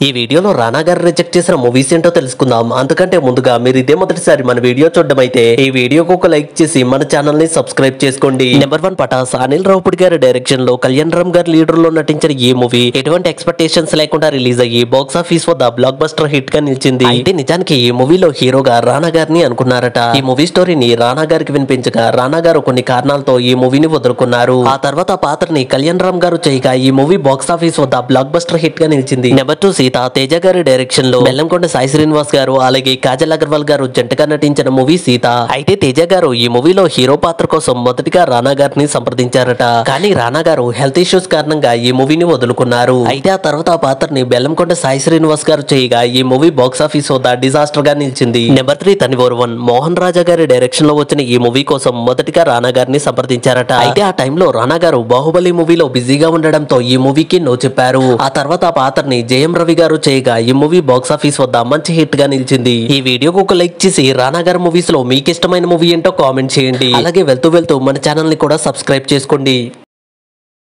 ఈ వీడియోలో రానా గారు రిజెక్ట్ చేసిన మూవీస్ ఏంటో తెలుసుకుందాం. అందుకంటే ముందుగా మీరు ఇదే మొదటిసారి మన వీడియో చూడడం అయితే ఈ వీడియోకి ఒక లైక్ చేసి మన ఛానల్ ని సబ్స్క్రైబ్ చేసుకోండి. నెంబర్ 1 పటాస్ అనిల్ రావుపూడి గారి డైరెక్షన్ లో కళ్యాణ్ రామ్ గారి లీడర్ లో నటించిన ఈ మూవీ ఎటువంటి ఎక్స్పెక్టేషన్స్ లేకుండా రిలీజ్ అయ్యి బాక్స్ ఆఫీస్ వద్ద బ్లాక్ బస్టర్ హిట్ గా నిలిచింది. అయితే నిజానికి ఈ మూవీలో హీరోగా రానా గారిని అనుకున్నారట. ఈ మూవీ స్టోరీని రానా గారికి వినిపించగా రానా గారు కొన్ని కారణాలతో ఈ మూవీని వదులుకున్నారు. ఆ తర్వాత పాత్రని కళ్యాణ్ రామ్ గారు చేయగా ఈ మూవీ బాక్స్ ఆఫీస్ వద్ద బ్లాక్ బస్టర్ హిట్ గా నిలిచింది. నెంబర్ 2 సీత తేజ గారి డైరెక్షన్ లో బెల్లంకొండ సాయి శ్రీనివాస్ గారు అలాగే కాజల్ అగర్వాల్ గారు జంటగా నటించిన మూవీ సీత. అయితే తేజ గారు ఈ మూవీలో హీరో పాత్ర కోసం మొదటిగా రానా గారిని సంప్రదించారట. కానీ రానా గారు హెల్త్ ఇష్యూస్ కారణంగా ఈ మూవీని వదులుకున్నారు. అయితే ఆ తర్వాత ఆ పాత్రని బెల్లంకొండ సాయి శ్రీనివాస్ గారు చేయగా ఈ మూవీ బాక్స్ ఆఫీస్ వద్ద డిజాస్టర్ గా నిలిచింది. నెంబర్ 3 తనివోర్ 1 మోహన్ రాజా గారి డైరెక్షన్ లో వచ్చిన ఈ మూవీ కోసం మొదటిగా రానా గారిని సంప్రదించారట. అయితే ఆ టైంలో రానా గారు బాహుబలి మూవీలో బిజీగా ఉండడంతో ఈ మూవీకి నో చెప్పారు. ఆ తర్వాత ఆ పాత్రని జయం రవి గారు చేయగా ఈ మూవీ బాక్స్ ఆఫీస్ వద్ద మంచి హిట్ గా నిలిచింది. ఈ వీడియోకి ఒక లైక్ చేసి రానా గారి మూవీస్ లో మీకు ఇష్టమైన మూవీ ఏంటో కామెంట్ చేయండి. అలాగే వెళ్తూ మన ఛానల్ ని కూడా సబ్స్క్రైబ్ చేసుకోండి.